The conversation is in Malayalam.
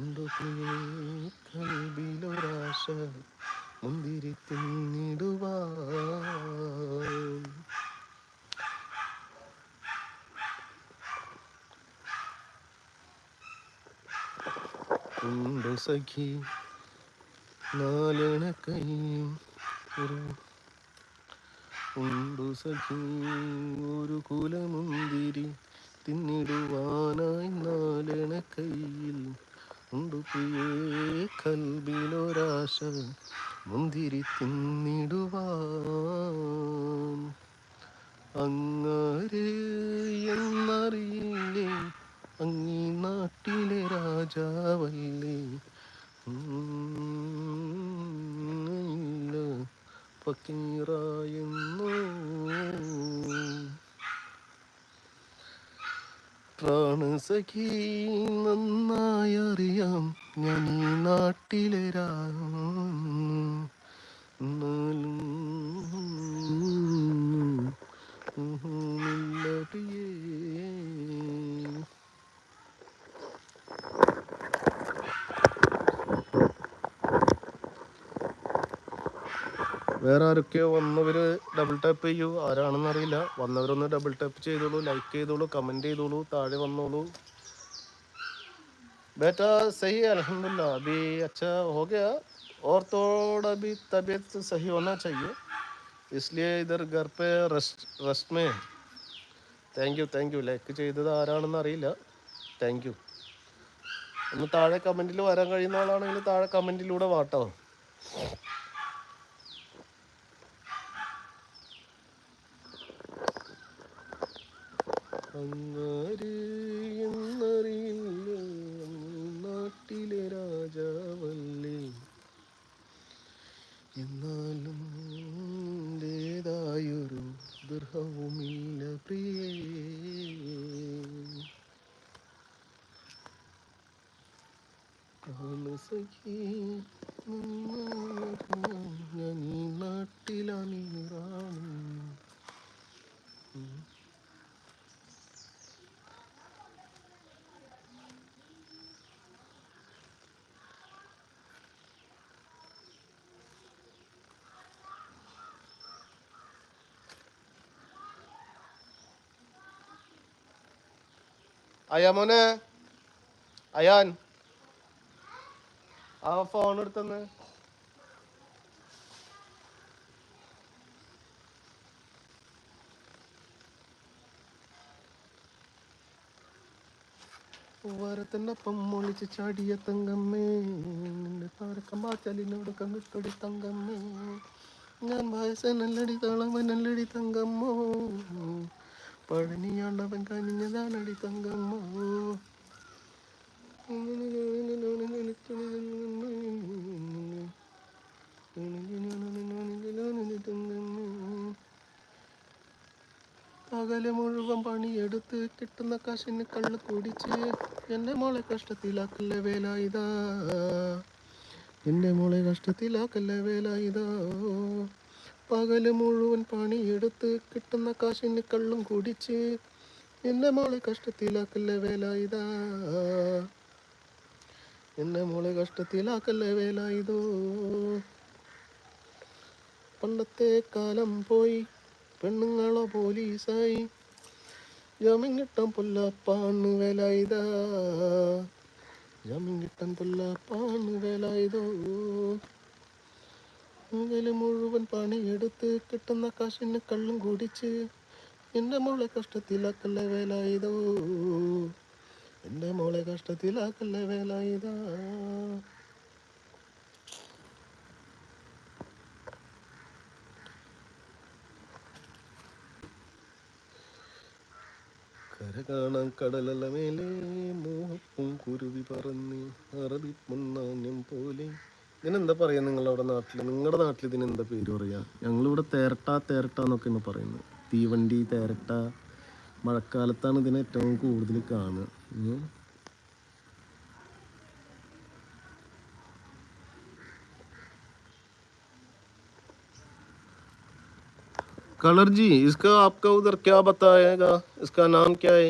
ഉണ്ടു പ്രിയേ കൽബിലൊരാശ മുന്തിരി തിന്നിടുവാൻ. ഉണ്ടു സഖി നാലണ കൈയും ഒരു ഉണ്ടു സഖി ഒരു കുലമുന്തിരി തിന്നിടുവാനായി നാലണ കയ്യിൽ. ഉണ്ടു പ്രിയേ കൽബിലൊരാശ മുന്തിരി തിന്നിടുവാൻ. അങ്ങാര് എന്നറിയില്ലേ അങ്ങീ നാട്ടിലെ രാജാവല്ലേ. ഫക്കീറായെന്നോ പ്രാണസഖി നന്നായി അറിയാം ഞാൻ ഈ നാട്ടിലെ വേറെ ആരൊക്കെയോ വന്നവര് ഡബിൾ ടാപ്പ് ചെയ്യൂ. ആരാണെന്ന് അറിയില്ല. വന്നവരൊന്ന് ഡബിൾ ടാപ്പ് ചെയ്തോളൂ, ലൈക്ക് ചെയ്തോളൂ, കമന്റ് ചെയ്തോളൂ, താഴെ വന്നോളൂ. बेटा सही है अल्हम्दुलिल्लाह, अभी अच्छा हो गया और थोड़ा भी तबीयत सही होना चाहिए, इसलिए इधर घर पे रेस्ट में. Thank you. ലൈക്ക് ചെയ്തത് ആരാണെന്ന് അറിയില്ല. Thank you. ഒന്ന് താഴെ കമൻറ്റിൽ വരാൻ കഴിയുന്ന ആളാണെങ്കിൽ താഴെ കമൻറ്റിലൂടെ വാട്ടോ. അങ്ങാര് എന്നറിയില്ല നാട്ടിലെ രാജാവല്ലേ. എന്നാലും ഏതായൊരു ദുർഹവുമില്ല പ്രിയേ. സഖി ഞാൻ ഈ നാട്ടിലമീറാണ്. അയാമോനെ, അയാൻ ആ ഫോൺ എടുത്തന്ന്. വരത്തിനൊപ്പം ഒളിച്ച് ചാടിയ തങ്കമ്മേ, നിന്റെ താരക്കമ്പാച്ചലിനോട് കങ്ങിട്ടൊടി തങ്കമ്മേ. ഞാൻ വയസ്സനല്ലടി തളവനല്ലടി തങ്കമ്മോ, പഴനിയാണ്ടവൻ കനിഞ്ഞതാനടി തങ്കമ്മോ. പകല് മുഴുവൻ പണിയെടുത്ത് കിട്ടുന്ന കാശിന് കള്ള് കുടിച്ച് എൻ്റെ മോളെ കഷ്ടത്തിലാക്കല്ലേ വേല ഇതാ. എൻ്റെ മോളെ കഷ്ടത്തിലാക്കല്ലേ വേല ഇതാ. പകല് മുഴുവൻ പണിയെടുത്ത് കിട്ടുന്ന കാശിന് കള്ളും കുടിച്ച് എൻ്റെ മോളെ കഷ്ടത്തിലാക്കല്ലേ വേല ഇതാ. എൻ്റെ മോളെ കഷ്ടത്തിലാക്കല്ലേ വേല ഇതോ. പണ്ടത്തെ കാലം പോയി, പെണ്ണുങ്ങളോ പോലീസായി, ജാമ്യം കിട്ടാൻ പൊല്ലാപ്പാണ് വേല ഇതാ. ജാമ്യം കിട്ടാൻ പൊല്ലാപ്പാണ് വേല ഇതോ. പകല് മുഴുവൻ പണിയെടുത്ത് കിട്ടുന്ന കാശിന് കള്ളും കുടിച്ച് എൻ്റെ മോളെ കഷ്ടത്തിലാക്കല്ലേ വേല ഇതോ. എൻ്റെ മോളെ കഷ്ടത്തിലാക്കല്ലേ വേല ഇതാ. കര കാണാൻ കടലല മേലെ മോഹപ്പും കുരുവി പറന്ന് അറബി പൊന്നാന്യം പോലെ. ഇതിനെന്താ പറയാ നിങ്ങളവിടെ നാട്ടിൽ? നിങ്ങളുടെ നാട്ടിൽ ഇതിനെന്താ പേര് പറയാ? ഞങ്ങളിവിടെ തേരട്ട എന്നൊക്കെയാണ് പറയുന്നത്. തീവണ്ടി, തേരട്ട. മഴക്കാലത്താണ് ഇതിനെ ഏറ്റവും കൂടുതൽ കാണുക. कलर जी, इसका आपका उधर क्या बताएगा? इसका नाम क्या है?